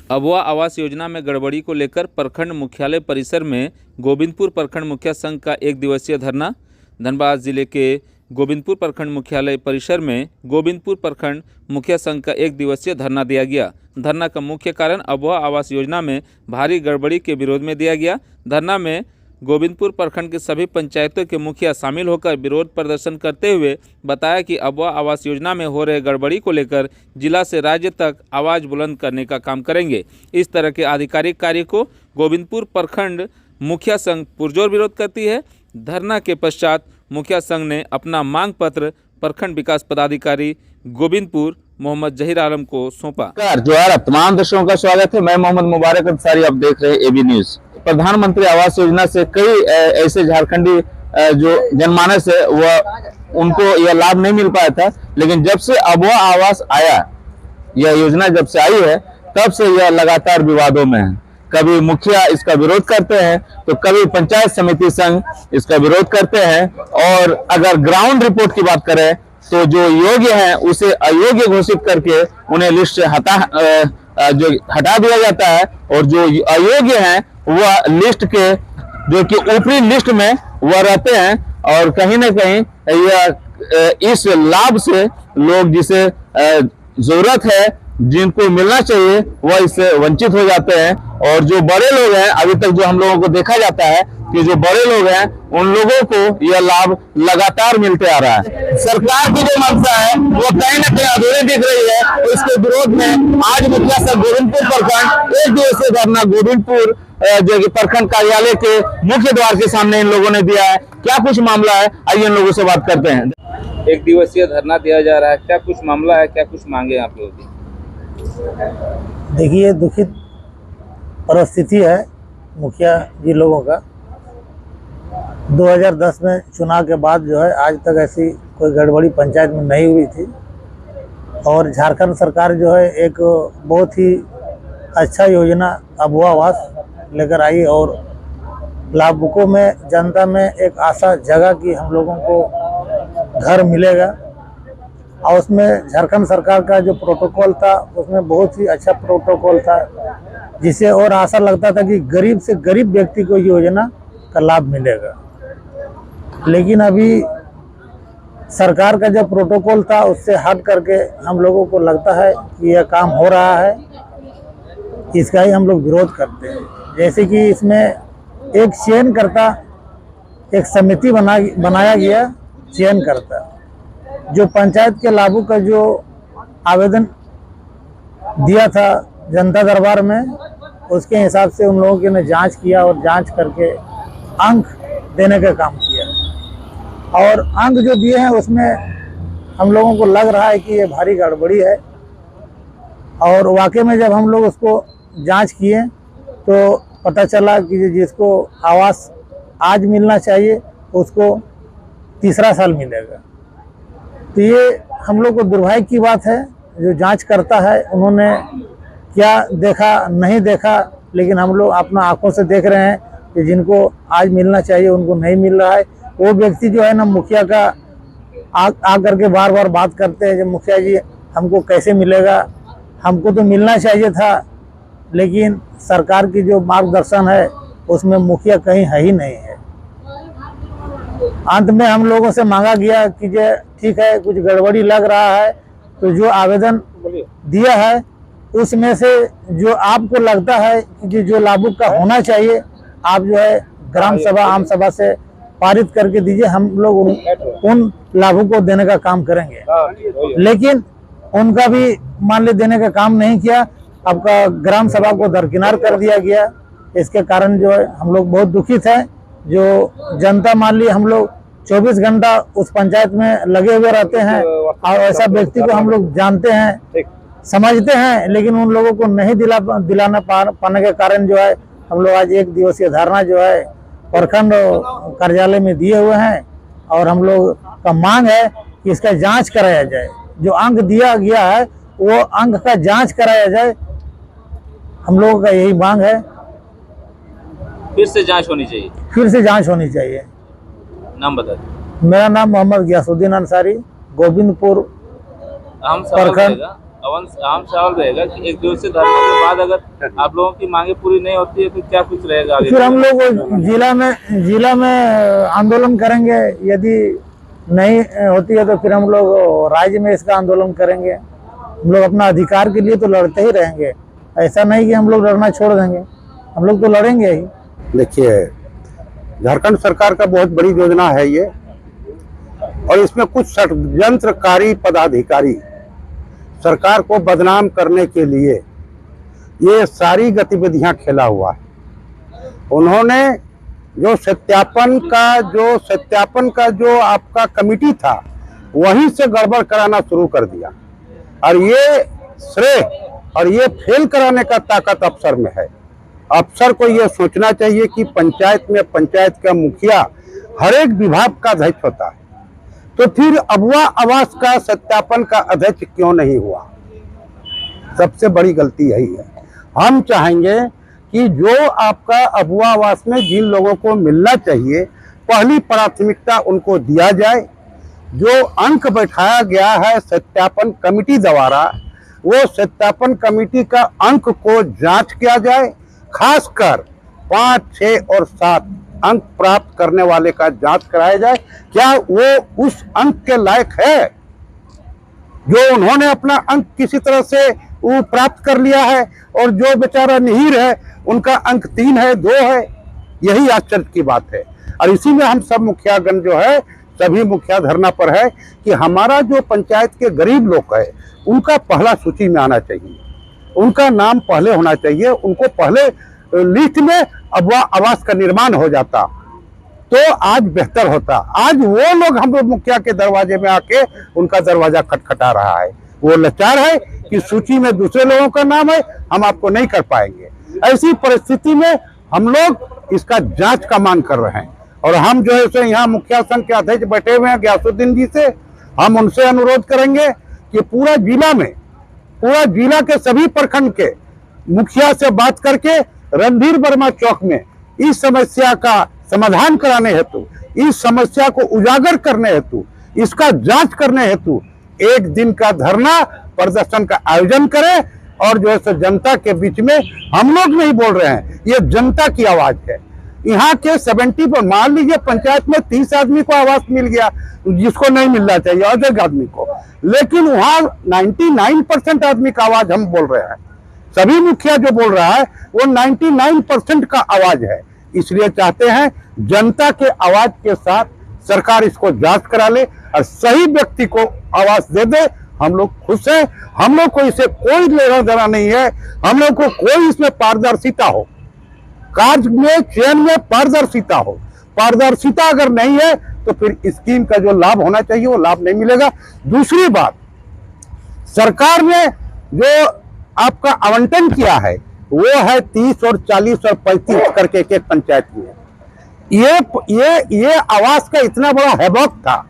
अबुआ आवास योजना में गड़बड़ी को लेकर प्रखंड मुख्यालय परिसर में गोविंदपुर प्रखंड मुखिया संघ का 1 दिवसीय धरना। धनबाद जिले के गोविंदपुर प्रखंड मुख्यालय परिसर में गोविंदपुर प्रखंड मुखिया संघ का 1 दिवसीय धरना दिया गया। धरना का मुख्य कारण अबुआ आवास योजना में भारी गड़बड़ी के विरोध में दिया गया। धरना में गोविंदपुर प्रखंड के सभी पंचायतों के मुखिया शामिल होकर विरोध प्रदर्शन करते हुए बताया कि अबुआ आवास योजना में हो रहे गड़बड़ी को लेकर जिला से राज्य तक आवाज़ बुलंद करने का काम करेंगे। इस तरह के आधिकारिक कार्य को गोविंदपुर प्रखंड मुखिया संघ पुरजोर विरोध करती है। धरना के पश्चात मुखिया संघ ने अपना मांग पत्र प्रखंड विकास पदाधिकारी गोविंदपुर मोहम्मद जहीर आलम को सौंपा। जोहार, तमाम दर्शकों का स्वागत है। मैं मोहम्मद मुबारक अंसारी, आप देख रहे हैं एबी न्यूज। प्रधानमंत्री आवास योजना से कई ऐसे झारखंडी जो जनमानस है वह उनको यह लाभ नहीं मिल पाया था, लेकिन जब से अबुआ आवास आया, यह योजना जब से आई है तब से यह लगातार विवादों में है। कभी मुखिया इसका विरोध करते हैं तो कभी पंचायत समिति संघ इसका विरोध करते हैं, और अगर ग्राउंड रिपोर्ट की बात करें तो जो योग्य हैं उसे अयोग्य घोषित करके उन्हें लिस्ट से हटा दिया जाता है, और जो अयोग्य हैं वह लिस्ट के जो कि ऊपरी लिस्ट में वह रहते हैं, और कहीं ना कहीं यह इस लाभ से लोग जिसे जरूरत है, जिनको मिलना चाहिए, वह इससे वंचित हो जाते हैं। और जो बड़े लोग हैं, अभी तक जो हम लोगों को देखा जाता है कि जो बड़े लोग हैं उन लोगों को यह लाभ लगातार मिलते आ रहा है। सरकार की जो मंशा है वो कहीं ना कहीं अधूरी दिख रही है, तो इसके विरोध में आज मुखिया संघ गोविंदपुर प्रखंड 1 दिवसीय धरना गोविंदपुर जो कि प्रखंड कार्यालय के मुख्य द्वार के सामने इन लोगों ने दिया है। क्या कुछ मामला है, आइए इन लोगों से बात करते हैं। 1 दिवसीय धरना दिया जा रहा है, क्या कुछ मामला है, क्या कुछ मांगे आप लोगों की? देखिए, दुखित परिस्थिति है मुखिया जी लोगों का। 2010 में चुनाव के बाद जो है आज तक ऐसी कोई गड़बड़ी पंचायत में नहीं हुई थी, और झारखंड सरकार जो है एक बहुत ही अच्छा योजना अबुआ आवास लेकर आई, और लाभुकों में, जनता में एक आशा जगा कि हम लोगों को घर मिलेगा। और उसमें झारखंड सरकार का जो प्रोटोकॉल था उसमें बहुत ही अच्छा प्रोटोकॉल था, जिससे और आशा लगता था कि गरीब से गरीब व्यक्ति को योजना का लाभ मिलेगा। लेकिन अभी सरकार का जो प्रोटोकॉल था उससे हट करके हम लोगों को लगता है कि यह काम हो रहा है, इसका ही हम लोग विरोध करते हैं। जैसे कि इसमें एक चयनकर्ता, एक समिति बनाया गया चयनकर्ता, जो पंचायत के लाभों का जो आवेदन दिया था जनता दरबार में, उसके हिसाब से उन लोगों ने जांच किया और जांच करके अंक देने का काम किया, और अंक जो दिए हैं उसमें हम लोगों को लग रहा है कि ये भारी गड़बड़ी है। और वाकई में जब हम लोग उसको जांच किए तो पता चला कि जिसको आवास आज मिलना चाहिए उसको तीसरा साल मिलेगा। तो ये हम लोग को दुर्भाग्य की बात है। जो जांच करता है उन्होंने क्या देखा नहीं देखा, लेकिन हम लोग अपना आंखों से देख रहे हैं कि जिनको आज मिलना चाहिए उनको नहीं मिल रहा है। वो व्यक्ति जो है ना, मुखिया का आ करके बार बार बात करते हैं, जब मुखिया जी हमको कैसे मिलेगा, हमको तो मिलना चाहिए था, लेकिन सरकार की जो मार्गदर्शन है उसमें मुखिया कहीं है ही नहीं है। अंत में हम लोगों से मांगा गया कि जो ठीक है, कुछ गड़बड़ी लग रहा है तो जो आवेदन दिया है उसमें से जो आपको लगता है कि जो लाभुक का होना चाहिए, आप जो है ग्राम सभा, आम सभा से पारित करके दीजिए। हम लोग उन लाभुक को देने का काम करेंगे, लेकिन उनका भी मान ली देने का काम नहीं किया। आपका ग्राम सभा को दरकिनार कर दिया गया। इसके कारण जो है हम लोग बहुत दुखित हैं। जो जनता मान ली, हम लोग 24 घंटा उस पंचायत में लगे हुए रहते हैं, और ऐसा व्यक्ति को हम लोग जानते हैं, समझते हैं, लेकिन उन लोगों को नहीं दिलाना पाने के कारण जो है हम लोग आज 1 दिवसीय धरना जो है प्रखंड कार्यालय में दिए हुए हैं। और हम लोग का मांग है कि इसका जांच कराया जाए। जो अंक दिया गया है वो अंक का जांच कराया जाए, हम लोगों का यही मांग है। फिर से जांच होनी चाहिए। फिर से जांच होनी चाहिए। नाम बता दीजिए। मेरा नाम मोहम्मद गियासुद्दीन अंसारी, गोविंदपुर आम सभा प्रखंड आम सवाल रहेगा कि एक दिवसीय धरने के बाद अगर आप लोगों की मांगे पूरी नहीं होती है तो क्या कुछ रहेगा आगे? फिर हम लोग जिला में आंदोलन करेंगे। यदि नहीं होती है तो फिर हम लोग राज्य में इसका आंदोलन करेंगे। हम लोग अपना अधिकार के लिए तो लड़ते ही रहेंगे, ऐसा नहीं कि हम लोग लड़ना छोड़ देंगे, हम लोग तो लड़ेंगे ही। देखिए, झारखंड सरकार का बहुत बड़ी योजना है ये, और इसमें कुछ षड्यंत्रकारी पदाधिकारी सरकार को बदनाम करने के लिए ये सारी गतिविधियां खेला हुआ है। उन्होंने जो सत्यापन का जो आपका कमिटी था वहीं से गड़बड़ कराना शुरू कर दिया, और ये श्रेय और ये फेल कराने का ताकत अफसर में है। अफसर को ये सोचना चाहिए कि पंचायत में पंचायत का मुखिया हर एक विभाग का अध्यक्ष होता है, तो फिर अबुआ आवास का सत्यापन का अध्यक्ष क्यों नहीं हुआ? सबसे बड़ी गलती यही है। हम चाहेंगे कि जो आपका अबुआ आवास में जिन लोगों को मिलना चाहिए पहली प्राथमिकता उनको दिया जाए। जो अंक बैठाया गया है सत्यापन कमेटी द्वारा, वो सत्यापन कमेटी का अंक को जांच किया जाए। खासकर 5, 6 और 7 अंक प्राप्त करने वाले का जांच कराया जाए, क्या वो उस अंक के लायक है? जो उन्होंने अपना अंक किसी तरह से वो प्राप्त कर लिया है, और जो बेचारा निहीर है उनका अंक 3 है, 2 है, यही आश्चर्य की बात है। और इसी में हम सब मुखियागण जो है, सभी मुखिया धरना पर है कि हमारा जो पंचायत के गरीब लोग है उनका पहला सूची में आना चाहिए, उनका नाम पहले होना चाहिए, उनको पहले लिस्ट में अबुआ आवास का निर्माण हो जाता तो आज बेहतर होता। आज वो लोग हम लोग मुखिया के दरवाजे में आके उनका दरवाजा खटखटा रहा है, वो लाचार है कि सूची में दूसरे लोगों का नाम है, हम आपको नहीं कर पाएंगे। ऐसी परिस्थिति में हम लोग इसका जांच का मांग कर रहे हैं, और हम जो है यहाँ मुखिया संघ के अध्यक्ष बैठे हुए हैं गयासुद्दीन जी से, हम उनसे अनुरोध करेंगे कि पूरा जिला के सभी प्रखंड के मुखिया से बात करके रणधीर वर्मा चौक में इस समस्या का समाधान कराने हेतु, इस समस्या को उजागर करने हेतु, इसका जांच करने हेतु एक दिन का धरना प्रदर्शन का आयोजन करें। और जो है जनता के बीच में हम लोग नहीं बोल रहे हैं, ये जनता की आवाज है। यहाँ के 70 पर मान लीजिए पंचायत में 30 आदमी को आवास मिल गया जिसको नहीं मिलना चाहिए, अधिक आदमी को, लेकिन वहाँ 99% आदमी का आवाज हम बोल रहे हैं। सभी मुखिया जो बोल रहा है वो 99% का आवाज है। इसलिए चाहते हैं जनता के आवाज के साथ सरकार इसको जांच करा ले और सही व्यक्ति को आवास दे दे। हम लोग खुश हैं, हम लोग को इसे कोई लेना देना नहीं है, हम लोग को कोई इसमें पारदर्शिता हो, कार्य में चयन में पारदर्शिता हो। पारदर्शिता अगर नहीं है तो फिर स्कीम का जो लाभ होना चाहिए वो लाभ नहीं मिलेगा। दूसरी बात, सरकार ने जो आपका आवंटन किया है वो है 30 और 40 और 35 करके एक पंचायत में। ये आवास का इतना बड़ा हैबॉक था,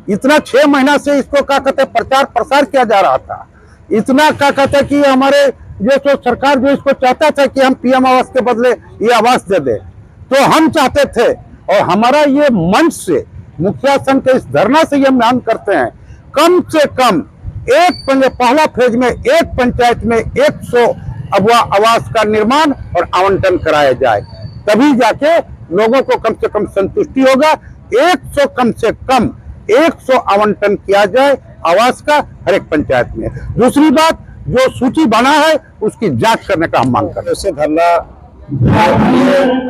इतना 6 महीना से इसको क्या कहते प्रचार प्रसार किया जा रहा था, इतना क्या कहते कि हमारे जो तो सरकार जो इसको चाहता था कि हम पीएम आवास के बदले ये आवास दे दे, तो हम चाहते थे। और हमारा ये मंच से मुखिया संघ के इस धरना से ये मांग करते हैं, कम से कम पहला फेज में एक पंचायत में 100 अबुआ आवास का निर्माण और आवंटन कराया जाए, तभी जाके लोगों को कम से कम संतुष्टि होगा। 100 कम से कम 100 आवंटन किया जाए आवास का हर एक पंचायत में। दूसरी बात, जो सूची बना है उसकी जांच करने का हम मांग करते हैं। इससे धरना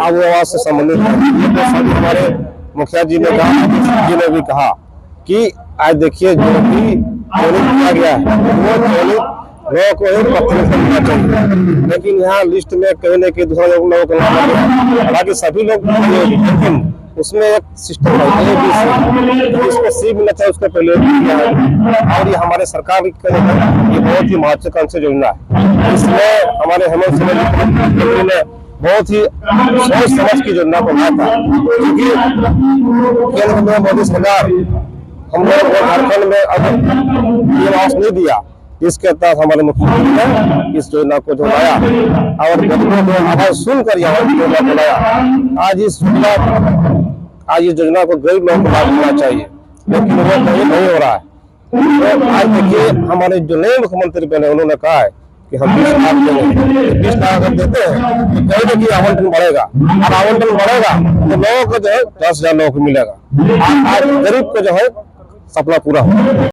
आवास से संबंधित है। हमारे मुखिया जी ने कहा कि आज देखिए जो भी किया गया है वो लोगों को एक पत्र से मिलना चाहिए, लेकिन यहाँ लिस्ट में कहीं न कहीं दूसरे लोगों का नाम है, हालांकि सभी लोग, लेकिन उसमें एक सिस्टम है इसको सी मिलना चाहिए, उसको पहले किया है। और ये हमारे सरकार ये बहुत ही महत्वाकांक्षी योजना है। इसमें हमारे हेमंत सोरेन ने बहुत ही सोच समझ की योजना को लाया था, क्योंकि केंद्र में मोदी सरकार हम लोग झारखंड में अब ये आवास नहीं दिया, इसके तहत हमारे मुख्यमंत्री ने इस योजना को जो लाया और गरीबों को आवाज सुनकर योजना को लाया। आज इस योजना को गरीब लोगों को लाभ मिलना चाहिए, लेकिन वो कहीं नहीं हो रहा है। तो आज देखिए हमारे जो नए मुख्यमंत्री बने उन्होंने कहा है कि हम 20 लाख देंगे। 20 लाख अगर देते हैं तो कहेंगे कि आवंटन बढ़ेगा, और आवंटन बढ़ेगा तो लोगों को जो है 10,000 लोगों को मिलेगा। आज गरीब को जो है सपना पूरा होगा।